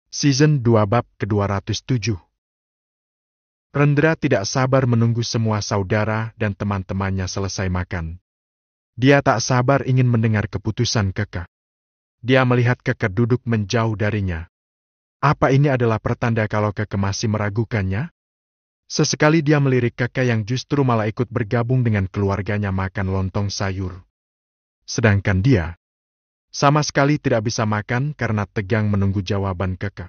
Season 2 bab ke-207. Rendra tidak sabar menunggu semua saudara dan teman-temannya selesai makan. Dia tak sabar ingin mendengar keputusan Keke. Dia melihat Keke duduk menjauh darinya. Apa ini adalah pertanda kalau Keke masih meragukannya? Sesekali dia melirik Keke yang justru malah ikut bergabung dengan keluarganya makan lontong sayur. Sedangkan dia sama sekali tidak bisa makan karena tegang menunggu jawaban Keke.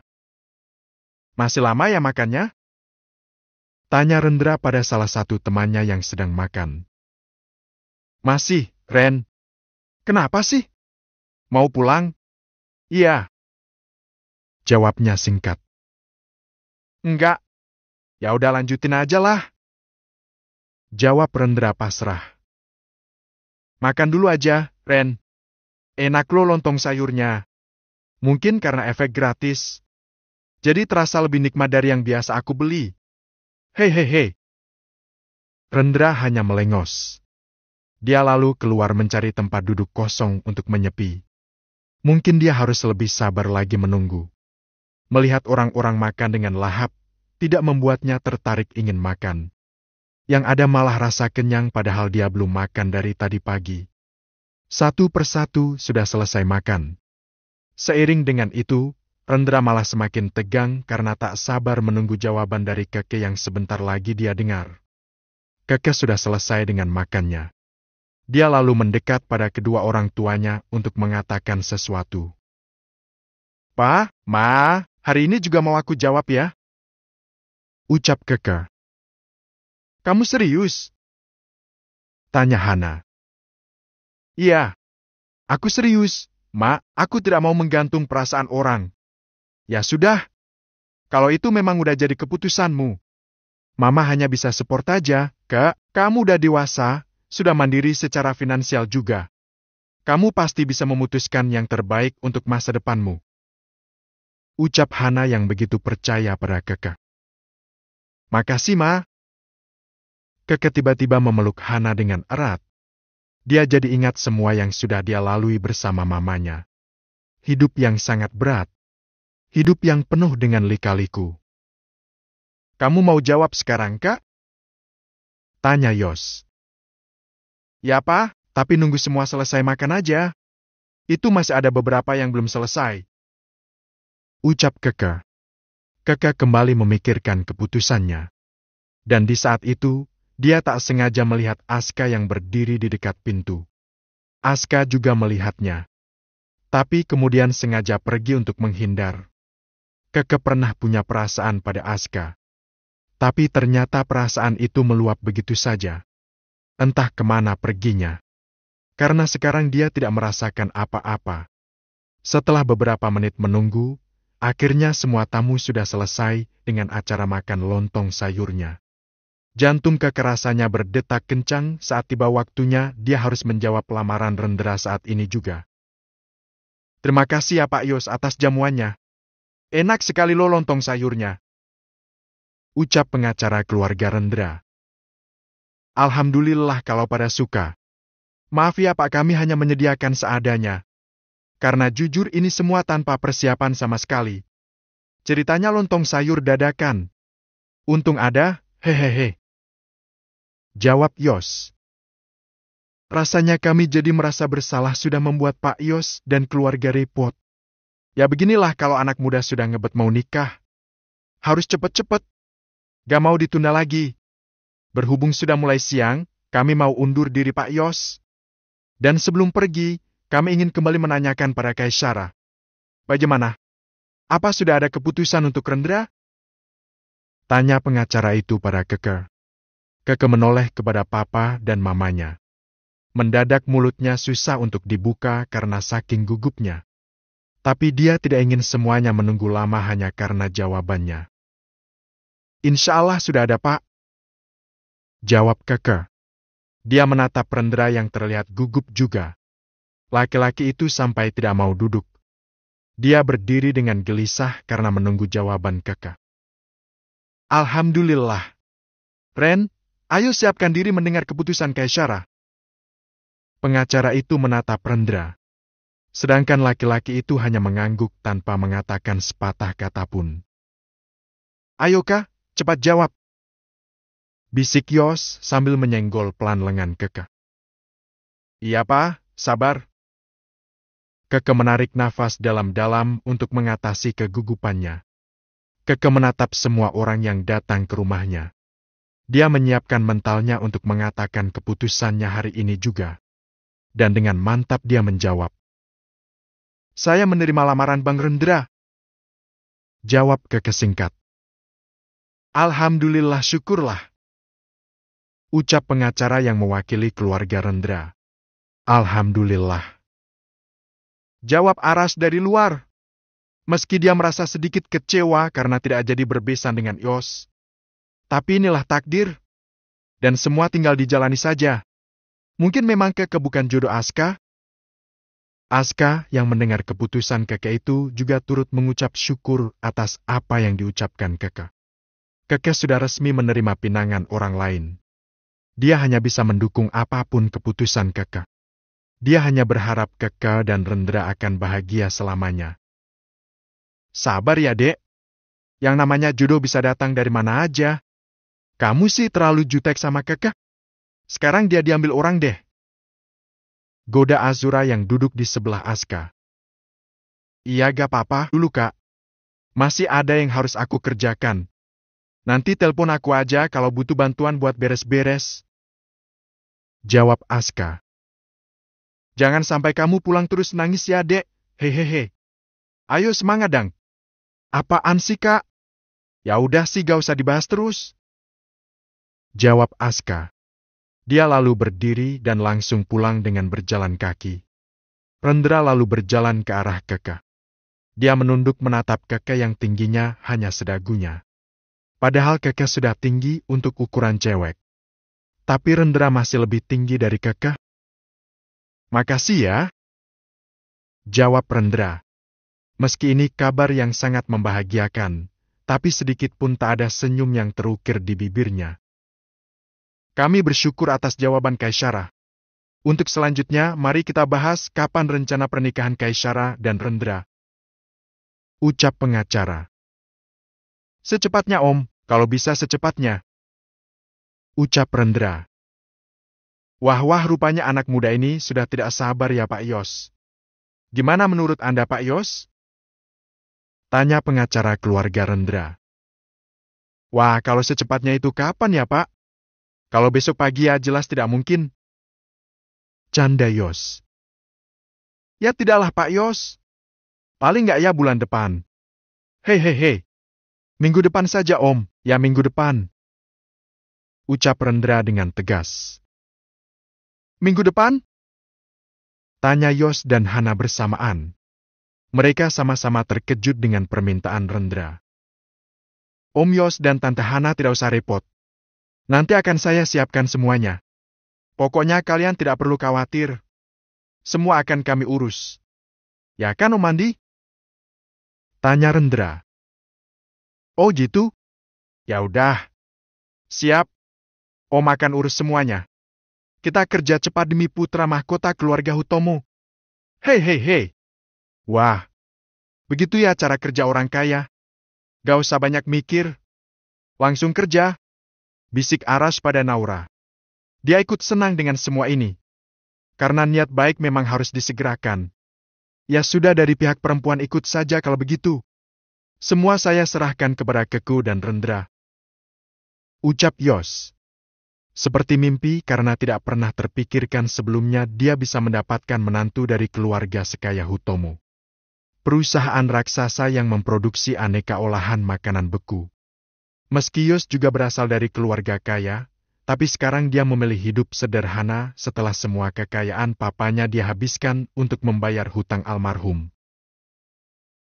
"Masih lama ya makannya?" tanya Rendra pada salah satu temannya yang sedang makan. "Masih, Ren. Kenapa sih? Mau pulang?" "Iya," jawabnya singkat. "Enggak. Ya udah lanjutin aja lah," jawab Rendra pasrah. "Makan dulu aja, Ren. Enak lo lontong sayurnya. Mungkin karena efek gratis. Jadi terasa lebih nikmat dari yang biasa aku beli. Hehehe." Rendra hanya melengos. Dia lalu keluar mencari tempat duduk kosong untuk menyepi. Mungkin dia harus lebih sabar lagi menunggu. Melihat orang-orang makan dengan lahap, tidak membuatnya tertarik ingin makan. Yang ada malah rasa kenyang padahal dia belum makan dari tadi pagi. Satu persatu sudah selesai makan. Seiring dengan itu, Rendra malah semakin tegang karena tak sabar menunggu jawaban dari Keke yang sebentar lagi dia dengar. Keke sudah selesai dengan makannya. Dia lalu mendekat pada kedua orang tuanya untuk mengatakan sesuatu. "Pa, Ma, hari ini juga mau aku jawab ya?" ucap Keke. "Kamu serius?" tanya Hana. "Iya, aku serius, Ma. Aku tidak mau menggantung perasaan orang." "Ya sudah, kalau itu memang udah jadi keputusanmu. Mama hanya bisa support aja, Kak. Kamu udah dewasa, sudah mandiri secara finansial juga. Kamu pasti bisa memutuskan yang terbaik untuk masa depanmu," ucap Hana yang begitu percaya pada Keke. "Makasih, Ma." Keke tiba-tiba memeluk Hana dengan erat. Dia jadi ingat semua yang sudah dia lalui bersama mamanya. Hidup yang sangat berat. Hidup yang penuh dengan lika-liku. "Kamu mau jawab sekarang, Kak?" tanya Yos. "Ya, Pa, tapi nunggu semua selesai makan aja. Itu masih ada beberapa yang belum selesai," ucap Keke. Keke kembali memikirkan keputusannya. Dan di saat itu, dia tak sengaja melihat Aska yang berdiri di dekat pintu. Aska juga melihatnya. Tapi kemudian sengaja pergi untuk menghindar. Keke pernah punya perasaan pada Aska. Tapi ternyata perasaan itu meluap begitu saja. Entah kemana perginya. Karena sekarang dia tidak merasakan apa-apa. Setelah beberapa menit menunggu, akhirnya semua tamu sudah selesai dengan acara makan lontong sayurnya. Jantung Keke rasanya berdetak kencang saat tiba waktunya dia harus menjawab lamaran Rendra saat ini juga. "Terima kasih ya Pak Yos atas jamuannya. Enak sekali lo lontong sayurnya," ucap pengacara keluarga Rendra. "Alhamdulillah kalau pada suka. Maaf ya Pak, kami hanya menyediakan seadanya. Karena jujur ini semua tanpa persiapan sama sekali. Ceritanya lontong sayur dadakan. Untung ada, hehehe," jawab Yos. "Rasanya kami jadi merasa bersalah sudah membuat Pak Yos dan keluarga repot. Ya beginilah kalau anak muda sudah ngebet mau nikah. Harus cepet-cepet. Gak mau ditunda lagi. Berhubung sudah mulai siang, kami mau undur diri Pak Yos. Dan sebelum pergi, kami ingin kembali menanyakan pada Kaisara. Bagaimana? Apa sudah ada keputusan untuk Rendra?" tanya pengacara itu pada Keke. Keke menoleh kepada papa dan mamanya. Mendadak mulutnya susah untuk dibuka karena saking gugupnya. Tapi dia tidak ingin semuanya menunggu lama hanya karena jawabannya. "Insya Allah sudah ada, Pak," jawab Keke. Dia menatap Rendra yang terlihat gugup juga. Laki-laki itu sampai tidak mau duduk. Dia berdiri dengan gelisah karena menunggu jawaban Keke. "Alhamdulillah. Ren, ayo siapkan diri mendengar keputusan Kaisara." Pengacara itu menatap Rendra. Sedangkan laki-laki itu hanya mengangguk tanpa mengatakan sepatah kata pun. Ayo Kak, cepat jawab. Bisik Yos sambil menyenggol pelan lengan Keke. Iya Pak, sabar. Keke menarik nafas dalam-dalam untuk mengatasi kegugupannya. Keke menatap semua orang yang datang ke rumahnya. Dia menyiapkan mentalnya untuk mengatakan keputusannya hari ini juga. Dan dengan mantap dia menjawab. Saya menerima lamaran Bang Rendra. Jawab Keke singkat. Alhamdulillah, syukurlah. Ucap pengacara yang mewakili keluarga Rendra. Alhamdulillah. Jawab Aras dari luar. Meski dia merasa sedikit kecewa karena tidak jadi berbesan dengan Yos. Tapi inilah takdir. Dan semua tinggal dijalani saja. Mungkin memang Keke bukan jodoh Aska. Aska yang mendengar keputusan Keke itu juga turut mengucap syukur atas apa yang diucapkan Keke. Keke sudah resmi menerima pinangan orang lain. Dia hanya bisa mendukung apapun keputusan Keke. Dia hanya berharap Keke dan Rendra akan bahagia selamanya. Sabar ya, Dek. Yang namanya jodoh bisa datang dari mana aja. Kamu sih terlalu jutek sama Keke. Sekarang dia diambil orang deh. Goda Azura yang duduk di sebelah Aska. Iya gak apa-apa dulu Kak. Masih ada yang harus aku kerjakan. Nanti telepon aku aja kalau butuh bantuan buat beres-beres. Jawab Aska. Jangan sampai kamu pulang terus nangis ya Dek. Hehehe. Ayo semangat dang. Apaan sih Kak? Ya udah sih gak usah dibahas terus. Jawab Aska. Dia lalu berdiri dan langsung pulang dengan berjalan kaki. Rendra lalu berjalan ke arah Keke. Dia menunduk menatap Keke yang tingginya hanya sedagunya. Padahal Keke sudah tinggi untuk ukuran cewek. Tapi Rendra masih lebih tinggi dari Keke. Makasih ya. Jawab Rendra. Meski ini kabar yang sangat membahagiakan, tapi sedikit pun tak ada senyum yang terukir di bibirnya. Kami bersyukur atas jawaban Kaisyara. Untuk selanjutnya, mari kita bahas kapan rencana pernikahan Kaisyara dan Rendra. Ucap pengacara. Secepatnya Om, kalau bisa secepatnya. Ucap Rendra. Wah rupanya anak muda ini sudah tidak sabar ya Pak Yos. Gimana menurut Anda Pak Yos? Tanya pengacara keluarga Rendra. Wah kalau secepatnya itu kapan ya Pak? Kalau besok pagi ya jelas tidak mungkin. Canda Yos. Ya tidaklah Pak Yos. Paling nggak ya bulan depan. Hei. Minggu depan saja Om, ya minggu depan. Ucap Rendra dengan tegas. Minggu depan? Tanya Yos dan Hana bersamaan. Mereka sama-sama terkejut dengan permintaan Rendra. Om Yos dan Tante Hana tidak usah repot. Nanti akan saya siapkan semuanya. Pokoknya kalian tidak perlu khawatir. Semua akan kami urus. Ya kan Om Andi? Tanya Rendra. Oh gitu? Ya udah. Siap. Om akan urus semuanya. Kita kerja cepat demi putra mahkota keluarga Hutomo. Hei. Wah. Begitu ya cara kerja orang kaya. Gak usah banyak mikir. Langsung kerja. Bisik Aras pada Naura. Dia ikut senang dengan semua ini. Karena niat baik memang harus disegerakan. Ya sudah dari pihak perempuan ikut saja kalau begitu. Semua saya serahkan kepada Keku dan Rendra. Ucap Yos. Seperti mimpi karena tidak pernah terpikirkan sebelumnya dia bisa mendapatkan menantu dari keluarga sekaya Hutomo. Perusahaan raksasa yang memproduksi aneka olahan makanan beku. Meski Yos juga berasal dari keluarga kaya, tapi sekarang dia memilih hidup sederhana setelah semua kekayaan papanya dia habiskan untuk membayar hutang almarhum.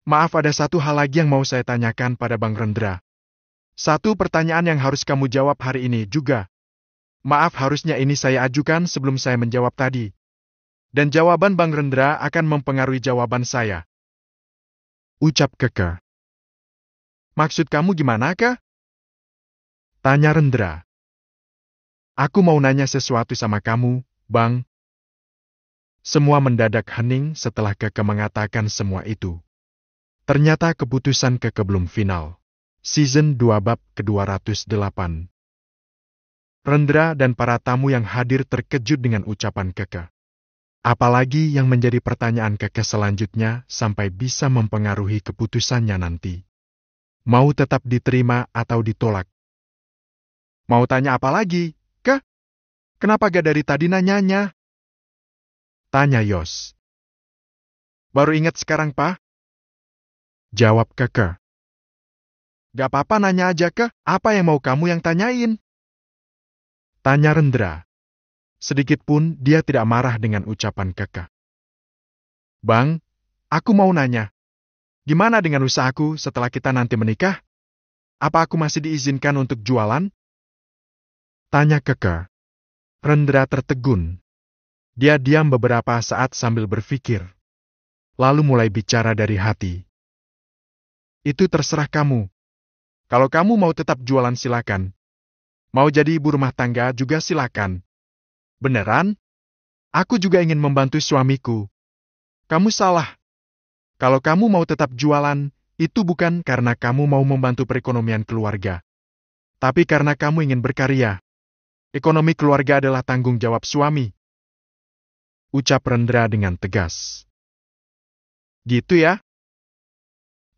Maaf ada satu hal lagi yang mau saya tanyakan pada Bang Rendra. Satu pertanyaan yang harus kamu jawab hari ini juga. Maaf harusnya ini saya ajukan sebelum saya menjawab tadi. Dan jawaban Bang Rendra akan mempengaruhi jawaban saya. Ucap Keke. Maksud kamu gimana Kak? Tanya Rendra. Aku mau nanya sesuatu sama kamu, Bang. Semua mendadak hening setelah Keke mengatakan semua itu. Ternyata keputusan Keke belum final. Season 2 bab ke-208. Rendra dan para tamu yang hadir terkejut dengan ucapan Keke. Apalagi yang menjadi pertanyaan Keke selanjutnya sampai bisa mempengaruhi keputusannya nanti. Mau tetap diterima atau ditolak? Mau tanya apa lagi, Ke? Kenapa gak dari tadi nanyanya? Tanya Yos. Baru ingat sekarang, Pak? Jawab Keke. Gak apa-apa nanya aja, Ke. Apa yang mau kamu yang tanyain? Tanya Rendra. Sedikitpun dia tidak marah dengan ucapan Keke. Bang, aku mau nanya. Gimana dengan usahaku setelah kita nanti menikah? Apa aku masih diizinkan untuk jualan? Tanya Keke. Rendra tertegun. Dia diam beberapa saat sambil berpikir. Lalu mulai bicara dari hati. Itu terserah kamu. Kalau kamu mau tetap jualan silakan. Mau jadi ibu rumah tangga juga silakan. Beneran? Aku juga ingin membantu suamiku. Kamu salah. Kalau kamu mau tetap jualan, itu bukan karena kamu mau membantu perekonomian keluarga. Tapi karena kamu ingin berkarya. Ekonomi keluarga adalah tanggung jawab suami. Ucap Rendra dengan tegas. Gitu ya?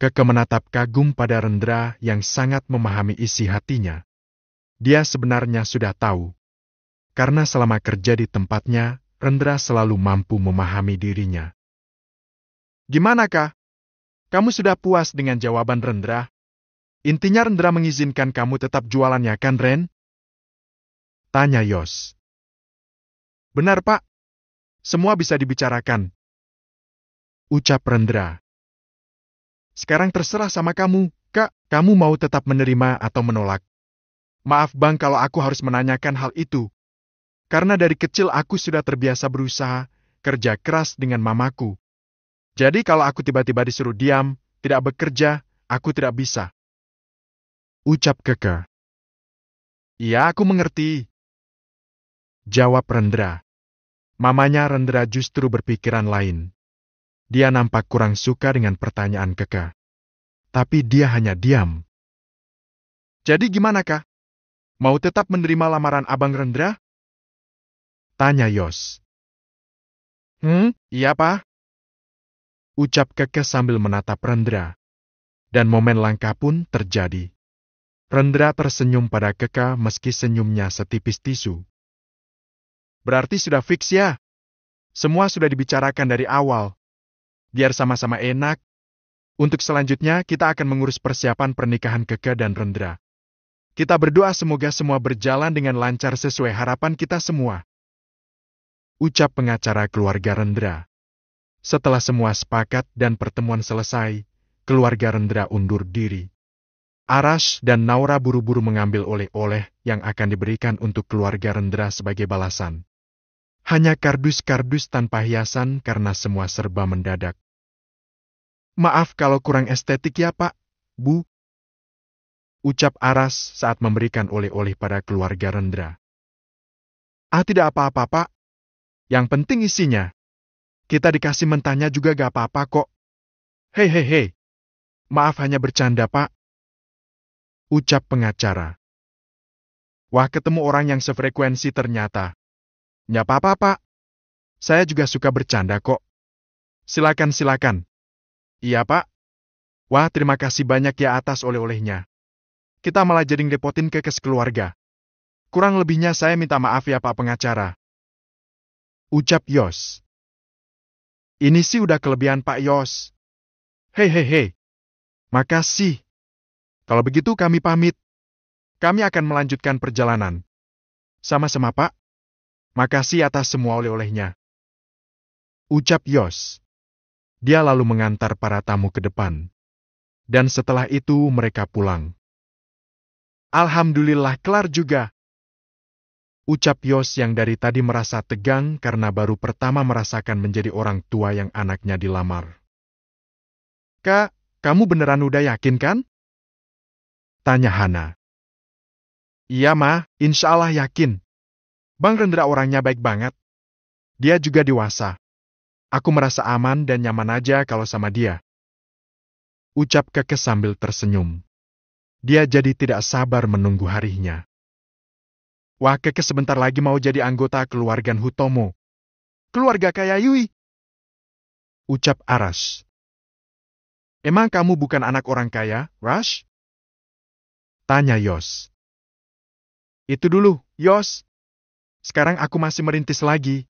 Keke menatap kagum pada Rendra yang sangat memahami isi hatinya. Dia sebenarnya sudah tahu. Karena selama kerja di tempatnya, Rendra selalu mampu memahami dirinya. Gimana, Kak? Kamu sudah puas dengan jawaban Rendra? Intinya Rendra mengizinkan kamu tetap jualannya kan, Ren? Tanya Yos. Benar, Pak. Semua bisa dibicarakan. Ucap Rendra. Sekarang terserah sama kamu, Kak. Kamu mau tetap menerima atau menolak? Maaf Bang kalau aku harus menanyakan hal itu. Karena dari kecil aku sudah terbiasa berusaha, kerja keras dengan mamaku. Jadi kalau aku tiba-tiba disuruh diam, tidak bekerja, aku tidak bisa. Ucap Keke. Iya, aku mengerti. Jawab Rendra. Mamanya Rendra justru berpikiran lain. Dia nampak kurang suka dengan pertanyaan Keke. Tapi dia hanya diam. Jadi gimana, Kak? Mau tetap menerima lamaran Abang Rendra? Tanya Yos. Iya, Pak. Ucap Keke sambil menatap Rendra. Dan momen langka pun terjadi. Rendra tersenyum pada Keke meski senyumnya setipis tisu. Berarti sudah fix ya? Semua sudah dibicarakan dari awal. Biar sama-sama enak. Untuk selanjutnya kita akan mengurus persiapan pernikahan Keke dan Rendra. Kita berdoa semoga semua berjalan dengan lancar sesuai harapan kita semua. Ucap pengacara keluarga Rendra. Setelah semua sepakat dan pertemuan selesai, keluarga Rendra undur diri. Arash dan Naura buru-buru mengambil oleh-oleh yang akan diberikan untuk keluarga Rendra sebagai balasan. Hanya kardus-kardus tanpa hiasan karena semua serba mendadak. Maaf kalau kurang estetik ya Pak, Bu. Ucap Aras saat memberikan oleh-oleh pada keluarga Rendra. Tidak apa-apa Pak. Yang penting isinya. Kita dikasih mentahnya juga gak apa-apa kok. Hei. Maaf hanya bercanda Pak. Ucap pengacara. Wah ketemu orang yang sefrekuensi ternyata. Nggak apa-apa Pak. Saya juga suka bercanda kok. Silakan. Iya Pak. Wah terima kasih banyak ya atas oleh-olehnya. Kita malah jadi ngerepotin ke keluarga. Kurang lebihnya saya minta maaf ya Pak pengacara. Ucap Yos. Ini sih udah kelebihan Pak Yos. Hei. Makasih. Kalau begitu kami pamit. Kami akan melanjutkan perjalanan. Sama-sama Pak. Makasih atas semua oleh-olehnya. Ucap Yos. Dia lalu mengantar para tamu ke depan. Dan setelah itu mereka pulang. Alhamdulillah kelar juga. Ucap Yos yang dari tadi merasa tegang karena baru pertama merasakan menjadi orang tua yang anaknya dilamar. Kak, kamu beneran udah yakin kan? Tanya Hana. Iya Ma, insya Allah yakin. Bang Rendra orangnya baik banget. Dia juga dewasa. Aku merasa aman dan nyaman aja kalau sama dia. Ucap Keke sambil tersenyum. Dia jadi tidak sabar menunggu harinya. Wah, Keke sebentar lagi mau jadi anggota keluarga Hutomo. Keluarga kaya Yui. Ucap Arash. Emang kamu bukan anak orang kaya, Rush? Tanya Yos. Itu dulu, Yos. Sekarang aku masih merintis lagi.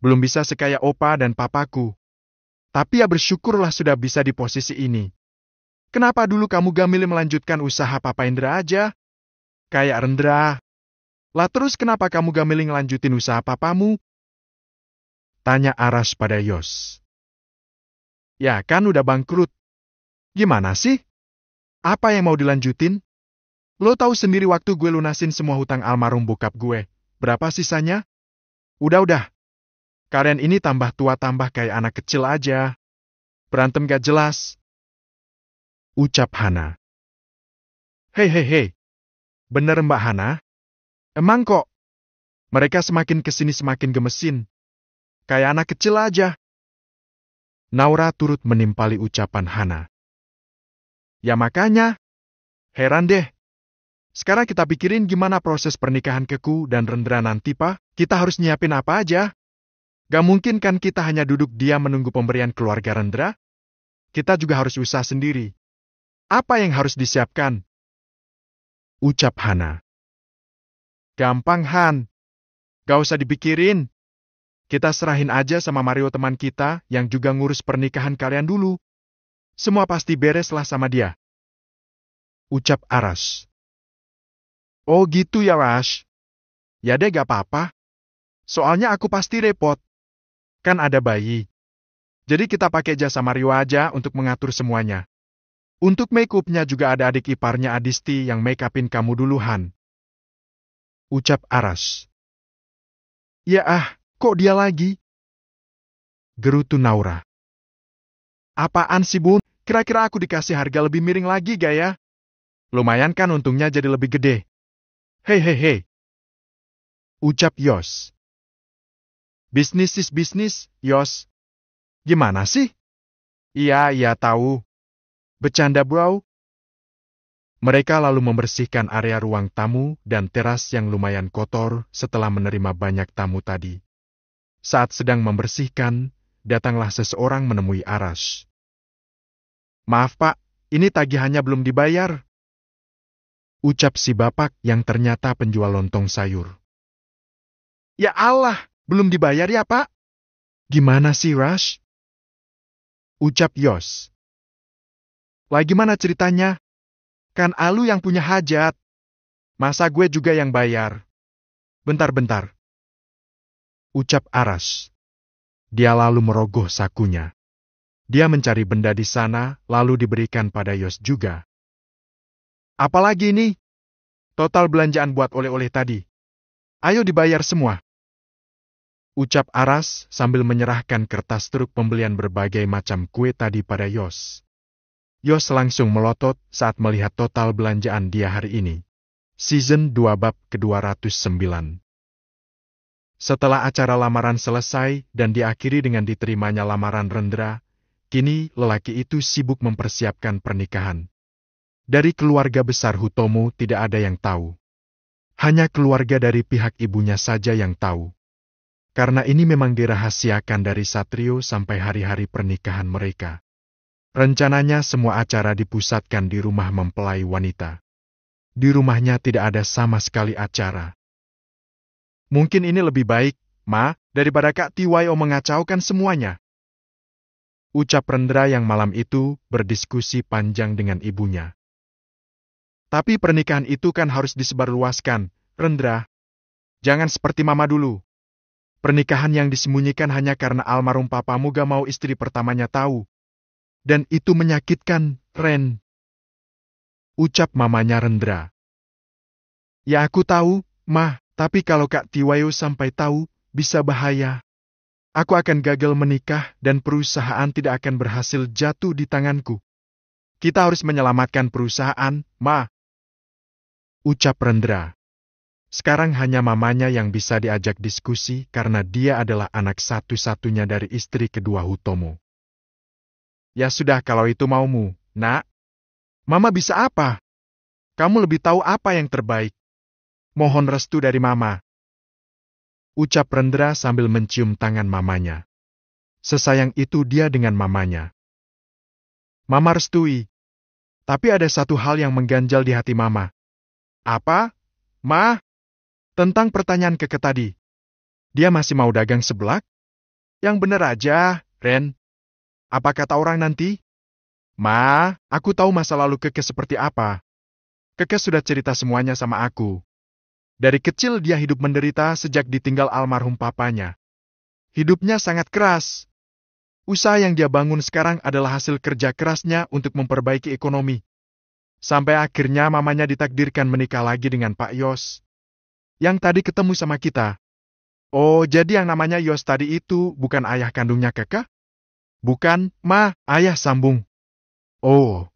Belum bisa sekaya opa dan papaku. Tapi ya bersyukurlah sudah bisa di posisi ini. Kenapa dulu kamu gak milih melanjutkan usaha Papa Indra aja? Kayak Rendra. Lah terus kenapa kamu gak milih ngelanjutin usaha papamu? Tanya Arash pada Yos. Ya kan udah bangkrut. Gimana sih? Apa yang mau dilanjutin? Lo tahu sendiri waktu gue lunasin semua hutang almarhum bokap gue. Berapa sisanya? Udah. Kalian ini tambah tua tambah kayak anak kecil aja. Berantem gak jelas. Ucap Hana. Hei. Bener Mbak Hana? Emang kok? Mereka semakin kesini semakin gemesin. Kayak anak kecil aja. Naura turut menimpali ucapan Hana. Ya makanya. Heran deh. Sekarang kita pikirin gimana proses pernikahan Keku dan Rendra nanti, Pak. Kita harus nyiapin apa aja? Gak mungkin kan kita hanya duduk diam menunggu pemberian keluarga Rendra? Kita juga harus usaha sendiri. Apa yang harus disiapkan? Ucap Hana. Gampang, Han. Gak usah dipikirin. Kita serahin aja sama Mario teman kita yang juga ngurus pernikahan kalian dulu. Semua pasti bereslah sama dia. Ucap Arash. Oh gitu ya, Rash. Ya deh gak apa-apa. Soalnya aku pasti repot. Kan ada bayi. Jadi kita pakai jasa Mario aja untuk mengatur semuanya. Untuk make-upnya juga ada adik iparnya Adisti yang make-upin kamu dulu, Han. Ucap Arash. Ya kok dia lagi? Gerutu Naura. Apaan sih, Bun? Kira-kira aku dikasih harga lebih miring lagi gak ya? Lumayan kan untungnya jadi lebih gede. Hei. Ucap Yos. Bisnis is bisnis, Yos. Gimana sih? Iya tahu. Bercanda, bro. Mereka lalu membersihkan area ruang tamu dan teras yang lumayan kotor setelah menerima banyak tamu tadi. Saat sedang membersihkan, datanglah seseorang menemui Arash. Maaf Pak, ini tagihannya belum dibayar. Ucap si bapak yang ternyata penjual lontong sayur. Ya Allah, belum dibayar ya Pak? Gimana sih, Rush? Ucap Yos. Lah gimana ceritanya? Kan Alu yang punya hajat. Masa gue juga yang bayar? Bentar. Ucap Arash. Dia lalu merogoh sakunya. Dia mencari benda di sana, lalu diberikan pada Yos juga. Apalagi ini? Total belanjaan buat oleh-oleh tadi. Ayo dibayar semua. Ucap Arash sambil menyerahkan kertas truk pembelian berbagai macam kue tadi pada Yos. Yos langsung melotot saat melihat total belanjaan dia hari ini. Season 2 bab ke-209. Setelah acara lamaran selesai dan diakhiri dengan diterimanya lamaran Rendra, kini lelaki itu sibuk mempersiapkan pernikahan. Dari keluarga besar Hutomo tidak ada yang tahu. Hanya keluarga dari pihak ibunya saja yang tahu. Karena ini memang dirahasiakan dari Satrio sampai hari-hari pernikahan mereka. Rencananya semua acara dipusatkan di rumah mempelai wanita. Di rumahnya tidak ada sama sekali acara. Mungkin ini lebih baik, Ma, daripada Kak Tiwayo mengacaukan semuanya. Ucap Rendra yang malam itu berdiskusi panjang dengan ibunya. Tapi pernikahan itu kan harus disebarluaskan, Rendra. Jangan seperti Mama dulu. Pernikahan yang disembunyikan hanya karena almarhum papamu gak mau istri pertamanya tahu. Dan itu menyakitkan, Ren. Ucap mamanya Rendra. Ya aku tahu, Mah, tapi kalau Kak Tiwayo sampai tahu, bisa bahaya. Aku akan gagal menikah dan perusahaan tidak akan berhasil jatuh di tanganku. Kita harus menyelamatkan perusahaan, Ma. Ucap Rendra. Sekarang hanya mamanya yang bisa diajak diskusi karena dia adalah anak satu-satunya dari istri kedua Hutomo. Ya sudah kalau itu maumu, nak. Mama bisa apa? Kamu lebih tahu apa yang terbaik. Mohon restu dari mama. Ucap Rendra sambil mencium tangan mamanya. Sesayang itu dia dengan mamanya. Mama restui. Tapi ada satu hal yang mengganjal di hati mama. Apa? Ma? Tentang pertanyaan Keke tadi. Dia masih mau dagang seblak? Yang bener aja, Ren. Apa kata orang nanti? Ma, aku tahu masa lalu Keke seperti apa. Keke sudah cerita semuanya sama aku. Dari kecil dia hidup menderita sejak ditinggal almarhum papanya. Hidupnya sangat keras. Usaha yang dia bangun sekarang adalah hasil kerja kerasnya untuk memperbaiki ekonomi. Sampai akhirnya mamanya ditakdirkan menikah lagi dengan Pak Yos. Yang tadi ketemu sama kita. Oh, jadi yang namanya Yos tadi itu bukan ayah kandungnya Keke? Bukan, Ma, ayah sambung. Oh,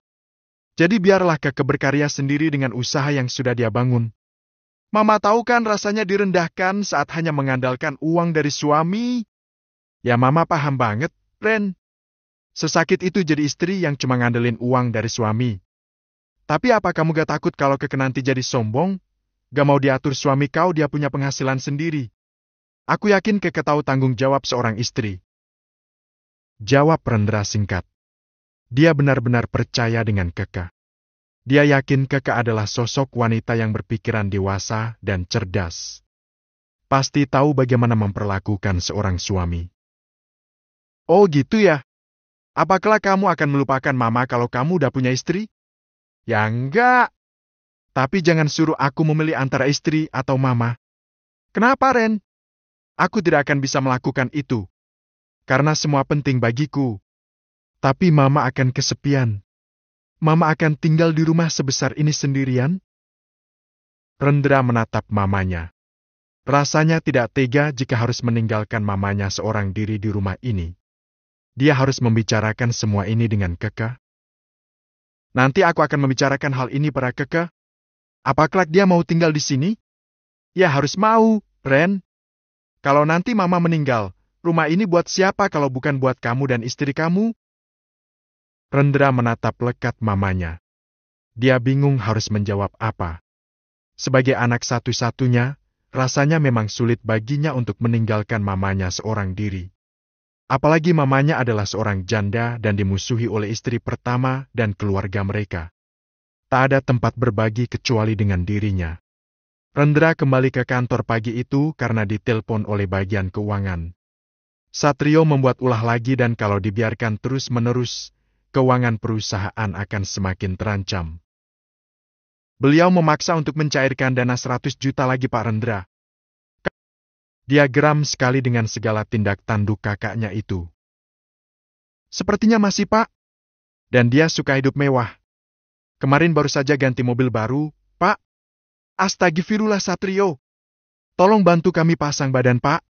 jadi biarlah Keke berkarya sendiri dengan usaha yang sudah dia bangun. Mama tahu kan rasanya direndahkan saat hanya mengandalkan uang dari suami. Ya mama paham banget, Ren. Sesakit itu jadi istri yang cuma ngandelin uang dari suami. Tapi apa kamu gak takut kalau Keke nanti jadi sombong? Gak mau diatur suami kau, dia punya penghasilan sendiri. Aku yakin Keke tahu tanggung jawab seorang istri. Jawab Rendra singkat. Dia benar-benar percaya dengan Keke. Dia yakin Keke adalah sosok wanita yang berpikiran dewasa dan cerdas. Pasti tahu bagaimana memperlakukan seorang suami. Oh gitu ya? Apakah kamu akan melupakan mama kalau kamu udah punya istri? Ya enggak. Tapi jangan suruh aku memilih antara istri atau mama. Kenapa, Ren? Aku tidak akan bisa melakukan itu. Karena semua penting bagiku. Tapi mama akan kesepian. Mama akan tinggal di rumah sebesar ini sendirian? Rendra menatap mamanya. Rasanya tidak tega jika harus meninggalkan mamanya seorang diri di rumah ini. Dia harus membicarakan semua ini dengan Keke. Nanti aku akan membicarakan hal ini pada Keke. Apakah dia mau tinggal di sini? Ya harus mau, Ren. Kalau nanti mama meninggal, rumah ini buat siapa kalau bukan buat kamu dan istri kamu? Rendra menatap lekat mamanya. Dia bingung harus menjawab apa. Sebagai anak satu-satunya, rasanya memang sulit baginya untuk meninggalkan mamanya seorang diri. Apalagi mamanya adalah seorang janda dan dimusuhi oleh istri pertama dan keluarga mereka. Tak ada tempat berbagi kecuali dengan dirinya. Rendra kembali ke kantor pagi itu karena ditelepon oleh bagian keuangan. Satrio membuat ulah lagi dan kalau dibiarkan terus-menerus, keuangan perusahaan akan semakin terancam. Beliau memaksa untuk mencairkan dana 100 juta lagi Pak Rendra. Dia geram sekali dengan segala tindak tanduk kakaknya itu. Sepertinya masih Pak. Dan dia suka hidup mewah. Kemarin baru saja ganti mobil baru, Pak. Astagfirullah Satrio. Tolong bantu kami pasang badan Pak.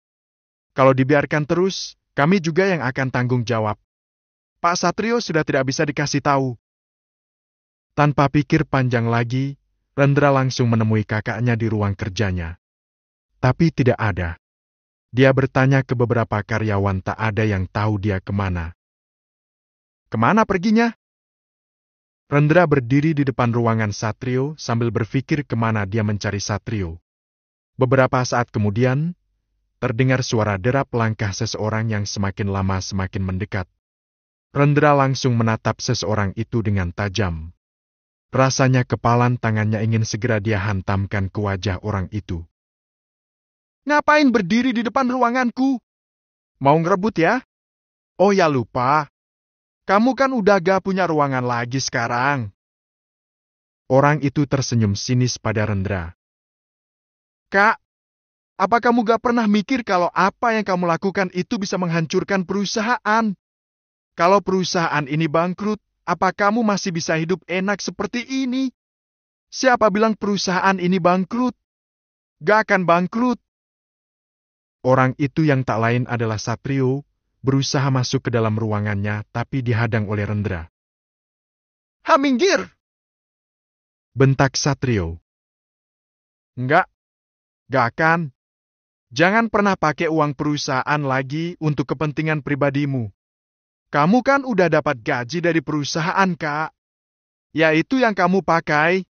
Kalau dibiarkan terus, kami juga yang akan tanggung jawab. Pak Satrio sudah tidak bisa dikasih tahu. Tanpa pikir panjang lagi, Rendra langsung menemui kakaknya di ruang kerjanya. Tapi tidak ada. Dia bertanya ke beberapa karyawan, tak ada yang tahu dia kemana. Kemana perginya? Rendra berdiri di depan ruangan Satrio sambil berpikir kemana dia mencari Satrio. Beberapa saat kemudian, terdengar suara derap langkah seseorang yang semakin lama semakin mendekat. Rendra langsung menatap seseorang itu dengan tajam. Rasanya kepalan tangannya ingin segera dia hantamkan ke wajah orang itu. Ngapain berdiri di depan ruanganku? Mau ngerebut ya? Oh ya lupa. Kamu kan udah gak punya ruangan lagi sekarang. Orang itu tersenyum sinis pada Rendra. Kak, apa kamu gak pernah mikir kalau apa yang kamu lakukan itu bisa menghancurkan perusahaan? Kalau perusahaan ini bangkrut, apa kamu masih bisa hidup enak seperti ini? Siapa bilang perusahaan ini bangkrut? Gak akan bangkrut. Orang itu yang tak lain adalah Satrio, berusaha masuk ke dalam ruangannya tapi dihadang oleh Rendra. Ha, minggir! Bentak Satrio. Enggak, Gak akan. Jangan pernah pakai uang perusahaan lagi untuk kepentingan pribadimu. Kamu kan udah dapat gaji dari perusahaan, Kak. Ya itu yang kamu pakai.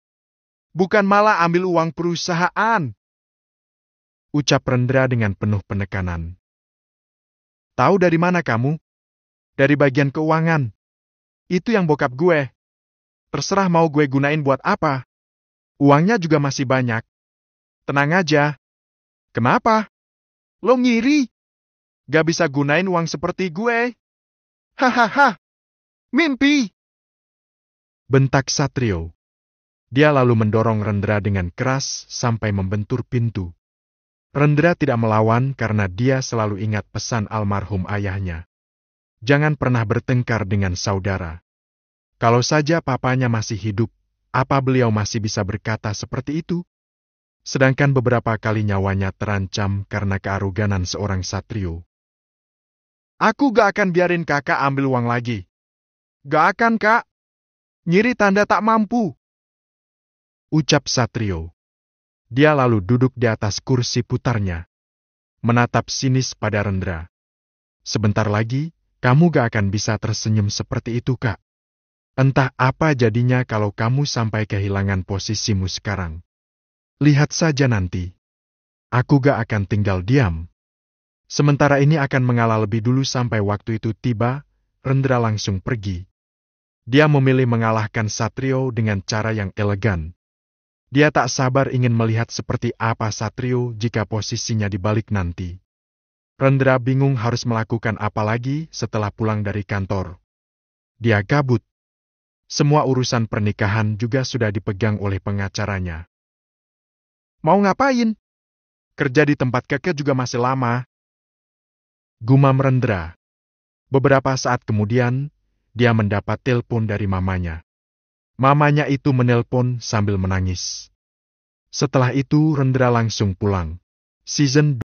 Bukan malah ambil uang perusahaan. Ucap Rendra dengan penuh penekanan. Tahu dari mana kamu? Dari bagian keuangan. Itu yang bokap gue. Terserah mau gue gunain buat apa. Uangnya juga masih banyak. Tenang aja. Kenapa? Lo ngiri? Gak bisa gunain uang seperti gue. Hahaha. Mimpi. Bentak Satrio. Dia lalu mendorong Rendra dengan keras sampai membentur pintu. Rendra tidak melawan karena dia selalu ingat pesan almarhum ayahnya. Jangan pernah bertengkar dengan saudara. Kalau saja papanya masih hidup, apa beliau masih bisa berkata seperti itu? Sedangkan beberapa kali nyawanya terancam karena kearoganan seorang Satrio. Aku gak akan biarin kakak ambil uang lagi. Gak akan, Kak. Nyiri tanda tak mampu. Ucap Satrio. Dia lalu duduk di atas kursi putarnya. Menatap sinis pada Rendra. Sebentar lagi, kamu gak akan bisa tersenyum seperti itu, Kak. Entah apa jadinya kalau kamu sampai kehilangan posisimu sekarang. Lihat saja nanti. Aku gak akan tinggal diam. Sementara ini akan mengalah lebih dulu sampai waktu itu tiba, Rendra langsung pergi. Dia memilih mengalahkan Satrio dengan cara yang elegan. Dia tak sabar ingin melihat seperti apa Satrio jika posisinya dibalik nanti. Rendra bingung harus melakukan apa lagi setelah pulang dari kantor. Dia gabut. Semua urusan pernikahan juga sudah dipegang oleh pengacaranya. Mau ngapain? Kerja di tempat Keke juga masih lama. Gumam Rendra. Beberapa saat kemudian, dia mendapat telepon dari mamanya. Mamanya itu menelpon sambil menangis. Setelah itu Rendra langsung pulang. Season